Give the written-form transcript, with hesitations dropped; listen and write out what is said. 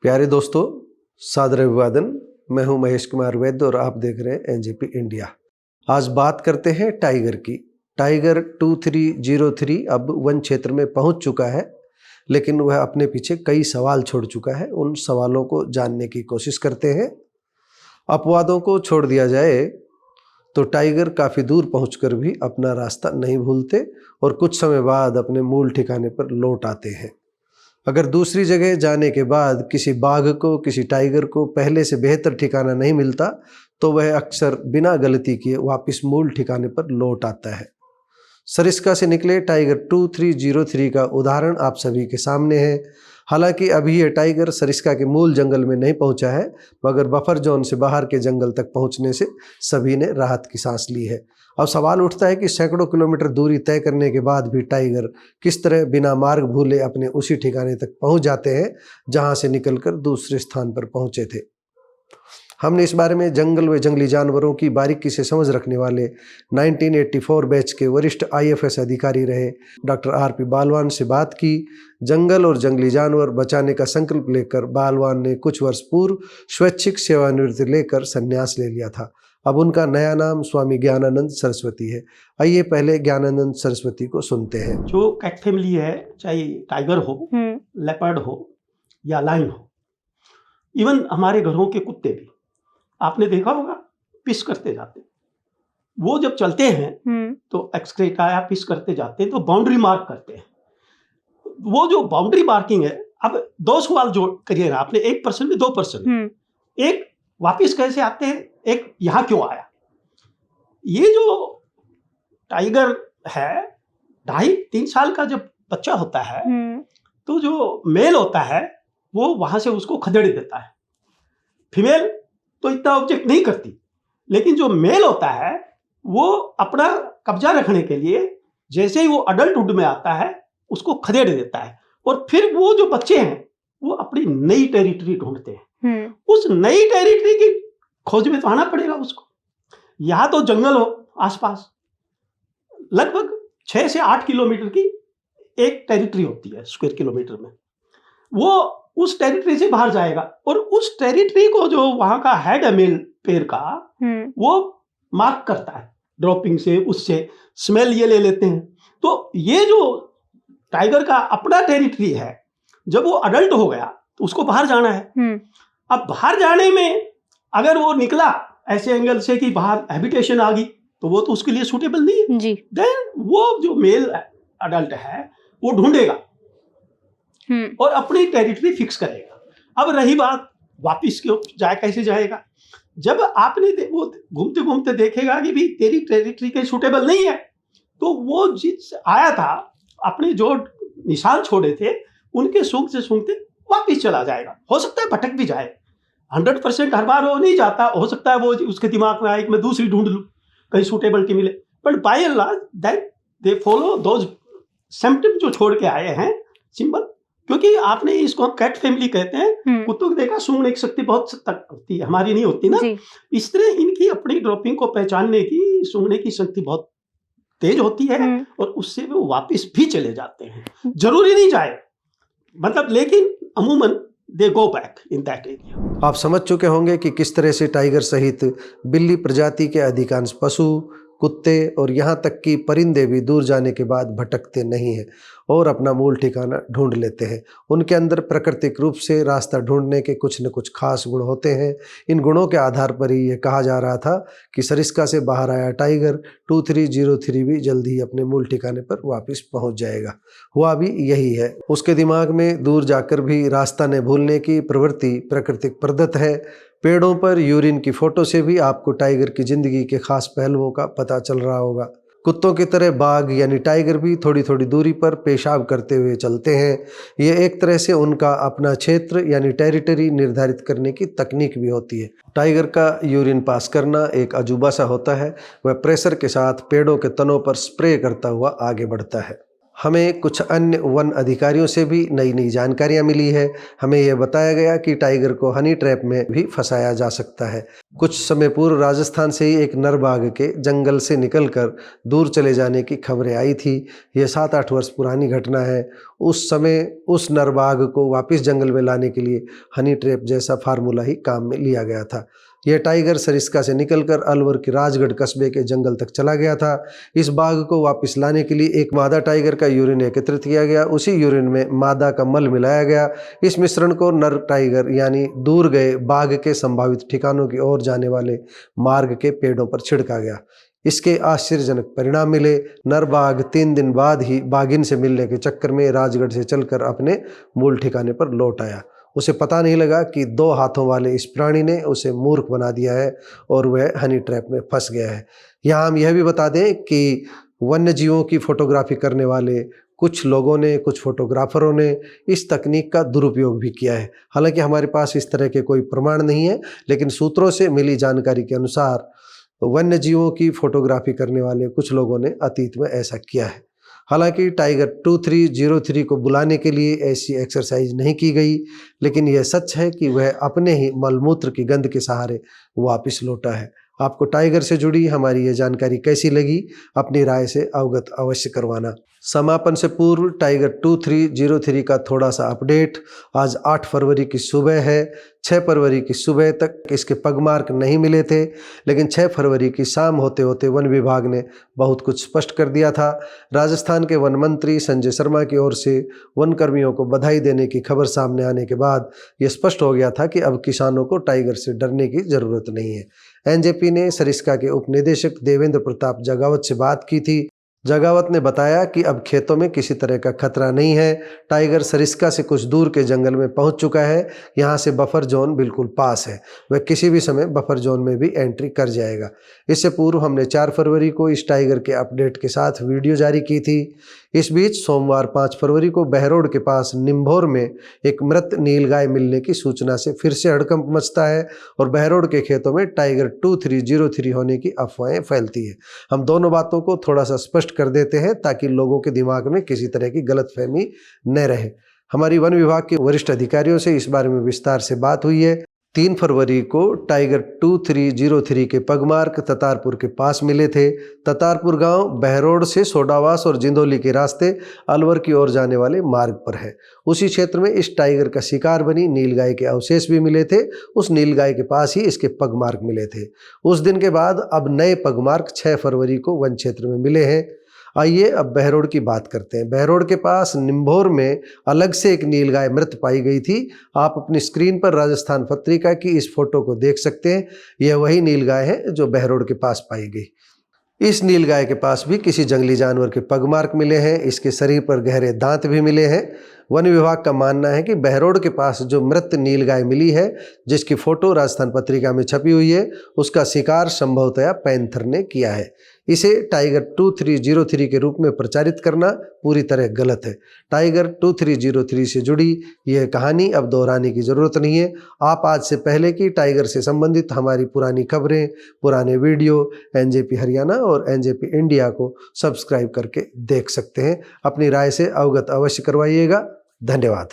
प्यारे दोस्तों, सादर अभिवादन। मैं हूं महेश कुमार वैद्य और आप देख रहे हैं एनजेपी इंडिया। आज बात करते हैं टाइगर की। टाइगर 2303 अब वन क्षेत्र में पहुंच चुका है, लेकिन वह अपने पीछे कई सवाल छोड़ चुका है। उन सवालों को जानने की कोशिश करते हैं। अपवादों को छोड़ दिया जाए तो टाइगर काफ़ी दूर पहुंचकर भी अपना रास्ता नहीं भूलते और कुछ समय बाद अपने मूल ठिकाने पर लौट आते हैं। अगर दूसरी जगह जाने के बाद किसी बाघ को, किसी टाइगर को पहले से बेहतर ठिकाना नहीं मिलता तो वह अक्सर बिना गलती किए वापस मूल ठिकाने पर लौट आता है। सरिस्का से निकले टाइगर 2303 का उदाहरण आप सभी के सामने है। हालांकि अभी यह टाइगर सरिस्का के मूल जंगल में नहीं पहुंचा है, मगर बफर जोन से बाहर के जंगल तक पहुंचने से सभी ने राहत की सांस ली है। अब सवाल उठता है कि सैकड़ों किलोमीटर दूरी तय करने के बाद भी टाइगर किस तरह बिना मार्ग भूले अपने उसी ठिकाने तक पहुंच जाते हैं जहां से निकलकर दूसरे स्थान पर पहुंचे थे। हमने इस बारे में जंगल व जंगली जानवरों की बारीकी से समझ रखने वाले 1984 बैच के वरिष्ठ IFS अधिकारी रहे डॉक्टर RP बालवान से बात की। जंगल और जंगली जानवर बचाने का संकल्प लेकर बालवान ने कुछ वर्ष पूर्व स्वैच्छिक सेवानिवृत्ति लेकर संन्यास ले लिया था। अब उनका नया नाम स्वामी ज्ञानानंद सरस्वती है। आइए पहले ज्ञानानंद सरस्वती को सुनते हैं। जो कैट फैमिली है, चाहे टाइगर हो, लेपर्ड हो या लायन हो, इवन हमारे घरों के कुत्ते भी, आपने देखा होगा पिस करते जाते। वो जब चलते हैं तो एक्सक्रेटा या पिस करते जाते हैं तो बाउंड्री मार्क करते हैं। वो जो बाउंड्री मार्किंग है, अब दो सवाल जो करिए ना आपने, एक पर्सन में दो पर्सन, एक वापिस कैसे आते हैं, एक यहाँ क्यों आया। ये जो टाइगर है 2.5-3 साल का जब बच्चा होता है तो जो मेल होता है वो वहां से उसको खदेड़ देता है। फीमेल तो इतना ऑब्जेक्ट नहीं करती, लेकिन जो मेल होता है वो अपना कब्जा रखने के लिए जैसे ही वो अडल्टहुड में आता है उसको खदेड़ देता है, और फिर वो जो बच्चे हैं वो अपनी नई टेरिटरी ढूंढते हैं। उस नई टेरिटरी की खोज में तो आना पड़ेगा उसको। यहाँ तो जंगल हो आसपास, लगभग 6 से 8 किलोमीटर की एक टेरिटरी होती है स्क्वायर किलोमीटर में। वो उस टेरिटरी से बाहर जाएगा और उस टेरिटरी को जो वहां का हेड है मेल पेयर का, वो मार्क करता है ड्रॉपिंग से, उससे स्मेल ये ले लेते हैं। तो ये जो टाइगर का अपना टेरिटरी है, जब वो अडल्ट हो गया तो उसको बाहर जाना है। अब बाहर जाने में अगर वो निकला ऐसे एंगल से कि बाहर हैबिटेशन आ गई तो वो तो उसके लिए सूटेबल नहीं है जी। देन वो जो मेल अडल्ट है वो ढूंढेगा और अपनी टेरिटरी फिक्स करेगा। अब रही बात वापिस क्यों जाए, कैसे जाएगा, जब आपने वो घूमते घूमते देखेगा कि भी तेरी टेरिटरी के सूटेबल नहीं है, तो वो जिस आया था अपने जो निशान छोड़े थे उनके सूंघते सूंघते वापिस चला जाएगा। हो सकता है भटक भी जाए, 100% हर बार वो नहीं जाता, हो सकता है वो उसके दिमाग में आए कि मैं दूसरी ढूंढ लूँ कहीं सूटेबल मिले, but by and large that they follow those symptom जो छोड़ के आए हैं सिंबल। क्योंकि आपने इसको हम कैट फैमिली कहते हैं, कुत्तों को देखा सूंघने की शक्ति बहुत तक होती है, हमारी नहीं होती ना। इस तरह इनकी अपनी ड्रॉपिंग को पहचानने की, सूंघने की शक्ति बहुत तेज होती है और उससे वो वापस भी चले जाते हैं। जरूरी नहीं जाए मतलब, लेकिन अमूमन they go back in that area. आप समझ चुके होंगे कि किस तरह से टाइगर सहित बिल्ली प्रजाति के अधिकांश पशु, कुत्ते और यहाँ तक कि परिंदे भी दूर जाने के बाद भटकते नहीं हैं और अपना मूल ठिकाना ढूंढ लेते हैं। उनके अंदर प्राकृतिक रूप से रास्ता ढूंढने के कुछ न कुछ खास गुण होते हैं। इन गुणों के आधार पर ही ये कहा जा रहा था कि सरिस्का से बाहर आया टाइगर 2303 भी जल्द ही अपने मूल ठिकाने पर वापस पहुंच जाएगा। हुआ भी यही है। उसके दिमाग में दूर जाकर भी रास्ता न भूलने की प्रवृत्ति प्राकृतिक प्रदत्त है। पेड़ों पर यूरिन की फोटो से भी आपको टाइगर की जिंदगी के खास पहलुओं का पता चल रहा होगा। कुत्तों की तरह बाघ यानी टाइगर भी थोड़ी थोड़ी दूरी पर पेशाब करते हुए चलते हैं। ये एक तरह से उनका अपना क्षेत्र यानी टेरिटरी निर्धारित करने की तकनीक भी होती है। टाइगर का यूरिन पास करना एक अजूबा सा होता है। वह प्रेशर के साथ पेड़ों के तनों पर स्प्रे करता हुआ आगे बढ़ता है। हमें कुछ अन्य वन अधिकारियों से भी नई नई जानकारियां मिली है। हमें यह बताया गया कि टाइगर को हनी ट्रैप में भी फंसाया जा सकता है। कुछ समय पूर्व राजस्थान से ही एक नर बाघ के जंगल से निकलकर दूर चले जाने की खबरें आई थी। यह 7-8 वर्ष पुरानी घटना है। उस समय उस नर बाघ को वापस जंगल में लाने के लिए हनी ट्रैप जैसा फार्मूला ही काम में लिया गया था। यह टाइगर सरिस्का से निकलकर अलवर के राजगढ़ कस्बे के जंगल तक चला गया था। इस बाघ को वापस लाने के लिए एक मादा टाइगर का यूरिन एकत्रित किया गया। उसी यूरिन में मादा का मल मिलाया गया। इस मिश्रण को नर टाइगर यानी दूर गए बाघ के संभावित ठिकानों की ओर जाने वाले मार्ग के पेड़ों पर छिड़का गया। इसके आश्चर्यजनक परिणाम मिले। नर बाघ 3 दिन बाद ही बाघिन से मिलने के चक्कर में राजगढ़ से चलकर अपने मूल ठिकाने पर लौट आया। उसे पता नहीं लगा कि 2 हाथों वाले इस प्राणी ने उसे मूर्ख बना दिया है और वह हनी ट्रैप में फंस गया है। यहाँ हम यह भी बता दें कि वन्य जीवों की फोटोग्राफी करने वाले कुछ लोगों ने, कुछ फोटोग्राफरों ने इस तकनीक का दुरुपयोग भी किया है। हालांकि हमारे पास इस तरह के कोई प्रमाण नहीं है, लेकिन सूत्रों से मिली जानकारी के अनुसार वन्य जीवों की फोटोग्राफी करने वाले कुछ लोगों ने अतीत में ऐसा किया है। हालांकि टाइगर 2303 को बुलाने के लिए ऐसी एक्सरसाइज नहीं की गई, लेकिन यह सच है कि वह अपने ही मलमूत्र की गंध के सहारे वापस लौटा है। आपको टाइगर से जुड़ी हमारी यह जानकारी कैसी लगी, अपनी राय से अवगत अवश्य करवाना। समापन से पूर्व टाइगर 2303 का थोड़ा सा अपडेट। आज 8 फरवरी की सुबह है। 6 फरवरी की सुबह तक इसके पगमार्क नहीं मिले थे, लेकिन 6 फरवरी की शाम होते होते वन विभाग ने बहुत कुछ स्पष्ट कर दिया था। राजस्थान के वन मंत्री संजय शर्मा की ओर से वन कर्मियों को बधाई देने की खबर सामने आने के बाद यह स्पष्ट हो गया था कि अब किसानों को टाइगर से डरने की जरूरत नहीं है। एनजेपी ने सरिस्का के उपनिदेशक देवेंद्र प्रताप जगावत से बात की थी। जगावत ने बताया कि अब खेतों में किसी तरह का खतरा नहीं है। टाइगर सरिस्का से कुछ दूर के जंगल में पहुंच चुका है। यहाँ से बफर जोन बिल्कुल पास है। वह किसी भी समय बफर जोन में भी एंट्री कर जाएगा। इससे पूर्व हमने 4 फरवरी को इस टाइगर के अपडेट के साथ वीडियो जारी की थी। इस बीच सोमवार 5 फरवरी को बहरोड के पास निम्भोर में एक मृत नीलगाय मिलने की सूचना से फिर से हड़कंप मचता है और बहरोड के खेतों में टाइगर 2303 होने की अफवाहें फैलती है। हम दोनों बातों को थोड़ा सा स्पष्ट कर देते हैं ताकि लोगों के दिमाग में किसी तरह की गलतफहमी न रहे। हमारी वन विभाग के वरिष्ठ अधिकारियों से इस बारे में विस्तार से बात हुई है। 3 फरवरी को टाइगर 2303 के पगमार्क ततारपुर के पास मिले थे। ततारपुर गांव बहरोड से सोडावास और जिंदौली के रास्ते अलवर की ओर जाने वाले मार्ग पर है। उसी क्षेत्र में इस टाइगर का शिकार बनी नीलगाय के अवशेष भी मिले थे। उस नीलगाय के पास ही इसके पगमार्क मिले थे। उस दिन के बाद अब नए पगमार्क 6 फरवरी को वन क्षेत्र में मिले हैं। आइए अब बहरोड की बात करते हैं। बहरोड के पास निम्भोर में अलग से एक नीलगाय मृत पाई गई थी। आप अपनी स्क्रीन पर राजस्थान पत्रिका की इस फोटो को देख सकते हैं। यह वही नीलगाय है जो बहरोड के पास पाई गई। इस नीलगाय के पास भी किसी जंगली जानवर के पगमार्क मिले हैं। इसके शरीर पर गहरे दांत भी मिले हैं। वन विभाग का मानना है कि बहरोड के पास जो मृत नीलगाय मिली है, जिसकी फोटो राजस्थान पत्रिका में छपी हुई है, उसका शिकार संभवतया पैंथर ने किया है। इसे टाइगर 2303 के रूप में प्रचारित करना पूरी तरह गलत है। टाइगर 2303 से जुड़ी यह कहानी अब दोहराने की जरूरत नहीं है। आप आज से पहले की टाइगर से संबंधित हमारी पुरानी खबरें, पुराने वीडियो एनजेपी हरियाणा और एनजेपी इंडिया को सब्सक्राइब करके देख सकते हैं। अपनी राय से अवगत अवश्य करवाइएगा। धन्यवाद।